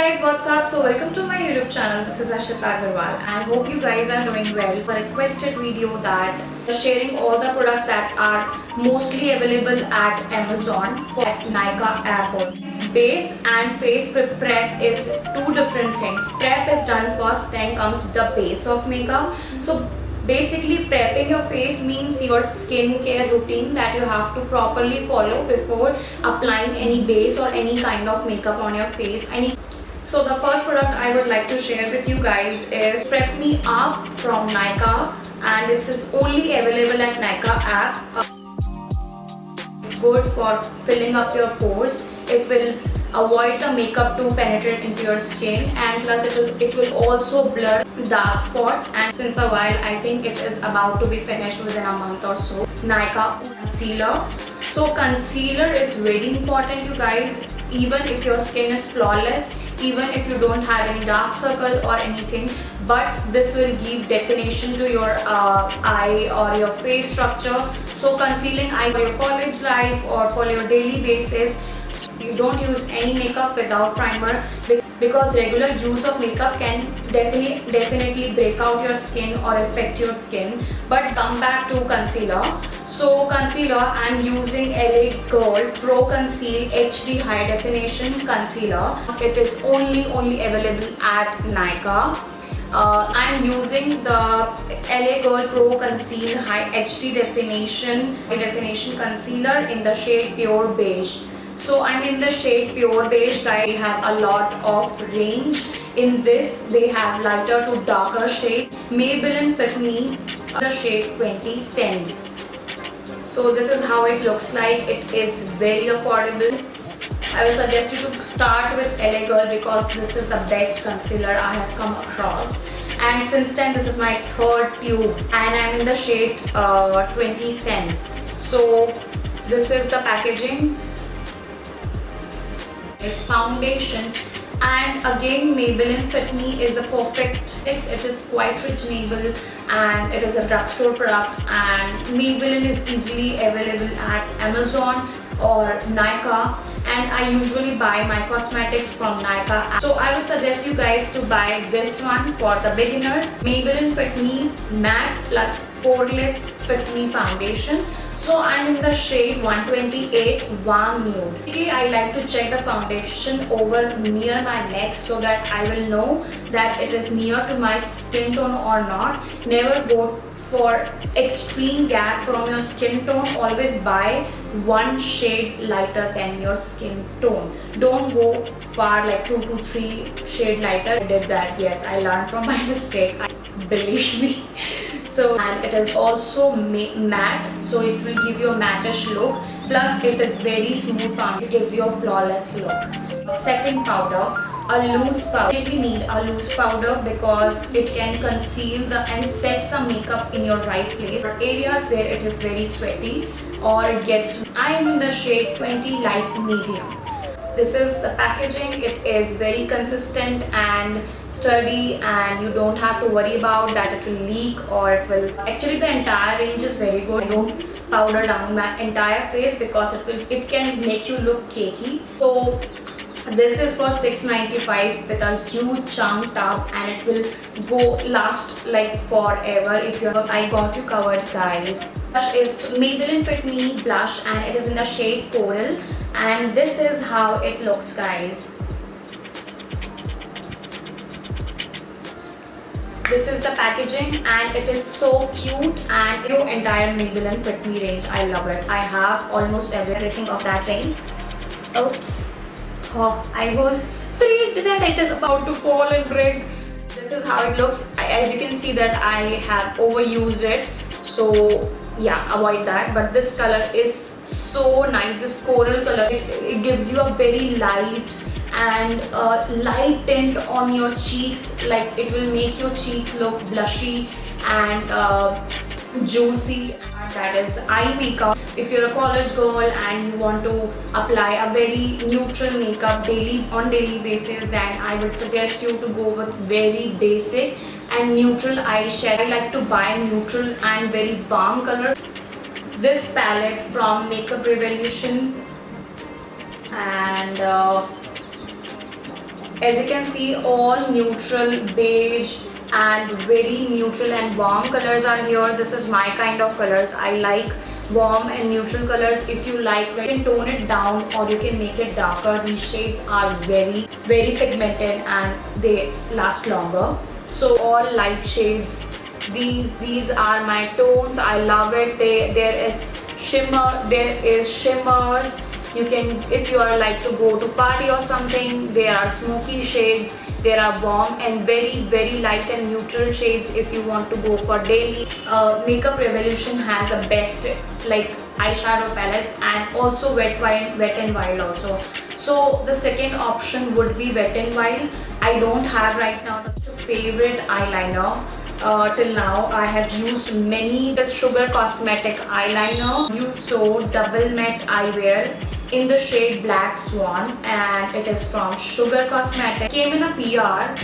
guys, what's up? So welcome to my YouTube channel. This is Ashita Agarwal. I hope you guys are doing well. For a requested video that sharing all the products that are mostly available at Amazon for Nykaa app also. Base and face prep is two different things. Prep is done first, then comes the base of makeup. So basically prepping your face means your skincare routine that you have to properly follow before applying any base or any kind of makeup on your face. So the first product I would like to share with you guys is Prep Me Up from Nykaa, and it is only available at Nykaa app. It's good for filling up your pores. It will avoid the makeup to penetrate into your skin, and plus it will also blur dark spots. And since a while, I think it is about to be finished within a month or so. Nykaa concealer. So concealer is very important, you guys. Even if your skin is flawless, even if you don't have any dark circle or anything, but this will give definition to your eye or your face structure. So concealing eye for your college life or for your daily basis, you don't use any makeup without primer, because regular use of makeup can definitely break out your skin or affect your skin. But come back to concealer. So concealer, I'm using LA Girl Pro Conceal HD High Definition Concealer. It is only available at Nykaa. I'm using the LA Girl Pro Conceal High HD Definition Concealer in the shade Pure Beige. So I'm in the shade Pure Beige, guys. They have a lot of range. In this, they have lighter to darker shades. Maybelline Fit Me, the shade 20 Send. So this is how it looks like. It is very affordable. I will suggest you to start with LA Girl because this is the best concealer I have come across. And since then, this is my third tube, and I'm in the shade 20 Send. So this is the packaging. Is foundation, and again Maybelline Fit Me is the perfect fix. It is quite reasonable and it is a drugstore product, and Maybelline is easily available at Amazon or Nykaa, and I usually buy my cosmetics from Nykaa. So I would suggest you guys to buy this one for the beginners. Maybelline Fit Me Matte Plus Poreless Fit Me Foundation. So I'm in the shade 128 Warm Nude. Basically, I like to check the foundation over near my neck so that I will know that it is near to my skin tone or not. Never go for extreme gap from your skin tone. Always buy one shade lighter than your skin tone. Don't go far, like 2 to 3 shade lighter. I did that, yes, I learned from my mistake, believe me. So, and it is also matte, so it will give you a matte-ish look. Plus it is very smooth foundation. It gives you a flawless look. Setting powder, a loose powder. You need a loose powder because it can conceal and set the makeup in your right place. For areas where it is very sweaty or it gets. I am in the shade 20 Light Medium. This is the packaging. It is very consistent and sturdy, and you don't have to worry about that it will leak or it will. Actually, the entire range is very good. I don't powder down my entire face because it can make you look cakey. So this is for $6.95 with a huge chunk tub, and it will last like forever if you're. I got you covered, guys. Blush is Maybelline Fit Me blush, and it is in the shade Coral, and this is how it looks, guys. This is the packaging, and it is so cute, and your entire Maybelline Fit Me range. I love it. I have almost everything of that range. Oops. Oh, I was freaked that it is about to fall and break. This is how it looks. As you can see that I have overused it. So yeah, avoid that. But this color is so nice. This coral color, it gives you a very light and light tint on your cheeks. Like it will make your cheeks look blushy and juicy. That is eye makeup. If you're a college girl and you want to apply a very neutral makeup on daily basis, then I would suggest you to go with very basic and neutral eyeshadow. I like to buy neutral and very warm colors. This palette from Makeup Revolution, and As you can see, all neutral, beige and very neutral and warm colors are here. This is my kind of colors. I like warm and neutral colors. If you like, you can tone it down or you can make it darker. These shades are very pigmented and they last longer. So all light shades. These are my tones. I love it. There is shimmers. You can, if you are like to go to party or something, there are smoky shades. There are warm and very light and neutral shades if you want to go for daily. Makeup Revolution has the best like eyeshadow palettes, and also Wet n Wild also. So the second option would be Wet n Wild. I don't have right now the favorite eyeliner. Till now I have used many Sugar Cosmetic eyeliner. Use so double matte eyewear in the shade Black Swan, and it is from Sugar Cosmetic. Came in a PR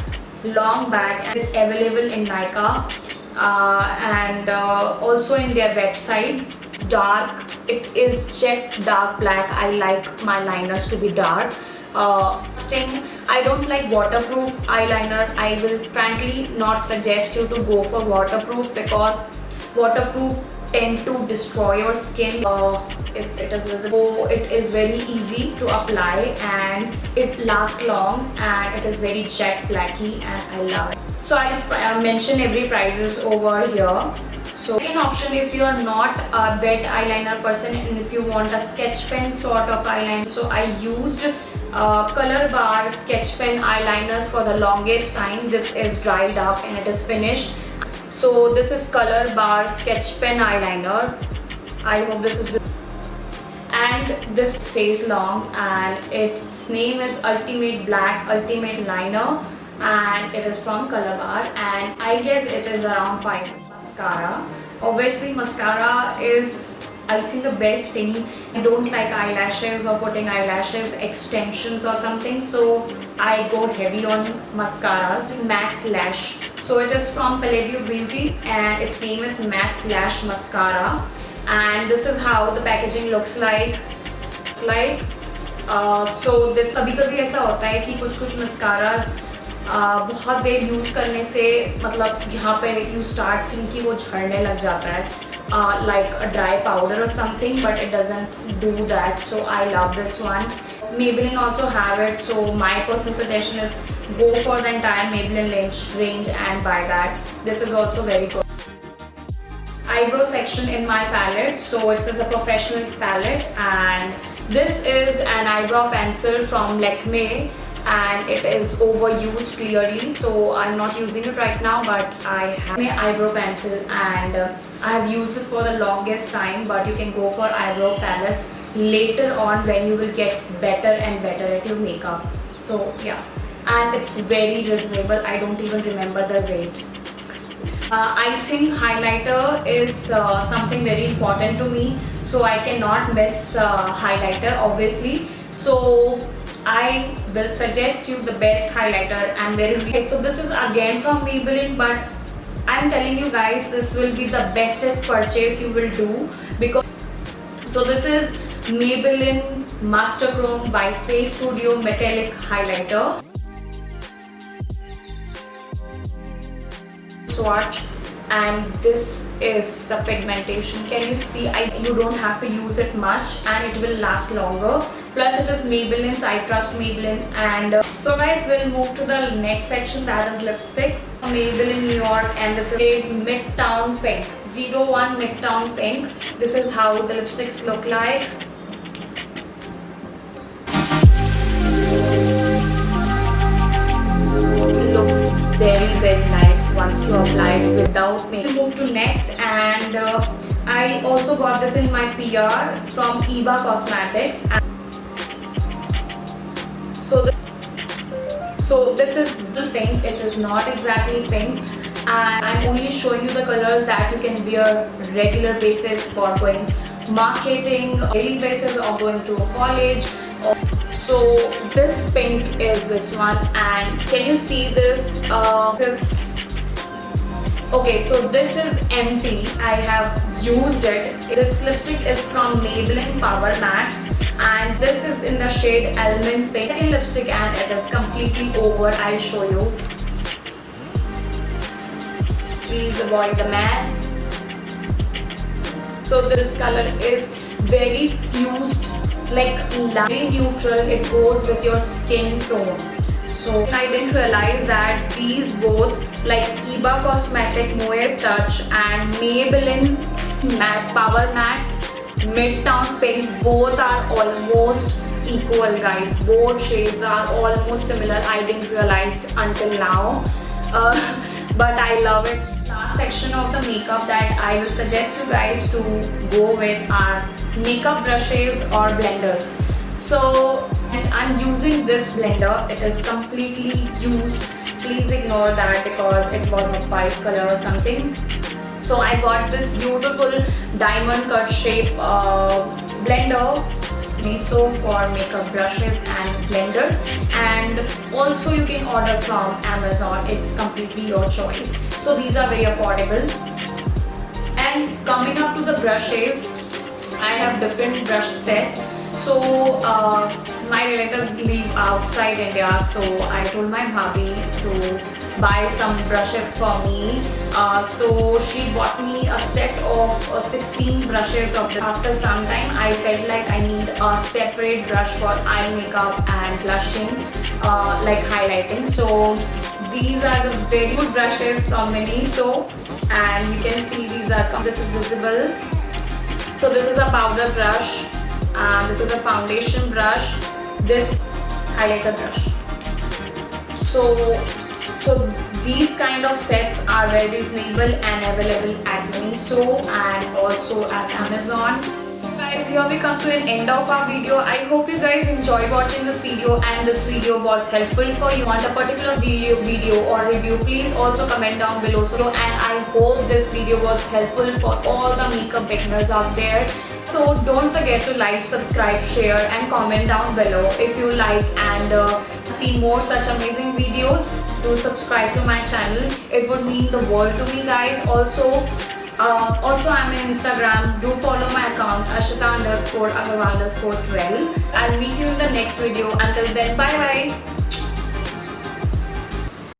long back and is available in Nykaa and also in their website. Dark, it is jet dark black. I like my liners to be dark. I don't like waterproof eyeliner. I will frankly not suggest you to go for waterproof, because waterproof tend to destroy your skin if it is visible. So it is very easy to apply and it lasts long, and it is very jet blacky and I love it. So I'll mention every prices over here. So second option, if you are not a wet eyeliner person and if you want a sketch pen sort of eyeliner, so I used Color Bar sketch pen eyeliners for the longest time. This is dried up and it is finished. So this is Color Bar sketch pen eyeliner. I hope this is good. And this stays long, and its name is Ultimate Black Ultimate Liner, and it is from Color Bar, and I guess it is around 5. Mascara. Obviously mascara is, I think, the best thing. I don't like eyelashes or putting eyelashes extensions or something, so I go heavy on mascaras. Max Lash. So it is from Palladio Beauty and its name is Max Lash Mascara, and this is how the packaging looks like. So this कभी-कभी ऐसा होता है कि कुछ mascaras बहुत देर use करने से मतलब यहाँ पे यू स्टार्ट सीइंग कि वो झड़ने लग जाता है like a dry powder or something, but it doesn't do that. So I love this one. Maybelline also have it, so my personal suggestion is go for the entire Maybelline range and buy that. This is also very good. Eyebrow section in my palette. So it is a professional palette, and this is an eyebrow pencil from Lakme, and it is overused clearly, so I'm not using it right now, but I have my eyebrow pencil and I have used this for the longest time. But you can go for eyebrow palettes later on when you will get better and better at your makeup. So yeah, and it's very reasonable. I don't even remember the rate. I think highlighter is something very important to me, so I cannot miss highlighter obviously. So I will suggest you the best highlighter, and very so this is again from Maybelline, but I'm telling you guys, this will be the bestest purchase you will do, because so this is Maybelline Master Chrome by Face Studio Metallic Highlighter. Swatch, and this is the pigmentation. Can you see? You don't have to use it much and it will last longer. Plus it is Maybelline, so I trust Maybelline. And so guys, we'll move to the next section, that is lipsticks. Maybelline New York, and this is Midtown Pink, 01 Midtown Pink. This is how the lipsticks look like. It looks very nice once you apply it without makeup. We'll move to next, and I also got this in my PR from Eva Cosmetics. So this is pink. It is not exactly pink, and I'm only showing you the colors that you can wear regular basis for going marketing, daily basis, or going to a college. So this pink is this one, and can you see this? Okay, so this is empty. I have used it. This lipstick is from Maybelline Power Max, and this is in the shade Almond Pink. Second lipstick and it is completely over. I'll show you. Please avoid the mess. So this color is very fused, like very neutral. It goes with your skin tone. So I didn't realize that these both, like Eba Cosmetic Moe Touch and Maybelline Matte Power Matte Midtown Pink, both are almost equal, guys. Both shades are almost similar. I didn't realize until now, but I love it. Last section of the makeup that I will suggest you guys to go with are makeup brushes or blenders. So, and I'm using this blender. It is completely used. Please ignore that because it was a white color or something. So I got this beautiful diamond cut shape blender, Miso, for makeup brushes and blenders, and also you can order from Amazon. It's completely your choice. So these are very affordable. And coming up to the brushes, I have different brush sets. So my relatives live outside India, so I told my bhabhi to buy some brushes for me. So she bought me a set of 16 brushes of them. After some time, I felt like I need a separate brush for eye makeup and blushing, like highlighting. So these are the very good brushes from Miniso, and you can see these are, this is visible. So this is a powder brush, and this is a foundation brush, this highlighter brush. So these kind of sets are very reasonable and available at Miniso and also at Amazon. Guys, here we come to an end of our video. I hope you guys enjoyed watching this video and this video was helpful for you. Want a particular video or review, please also comment down below. So, and I hope this video was helpful for all the makeup beginners out there. So don't forget to like, subscribe, share and comment down below if you like and see more such amazing videos. Do subscribe to my channel. It would mean the world to me, guys. Also I'm on Instagram. Do follow my account Ashita_Agarwal_12. I'll meet you in the next video. Until then, bye bye.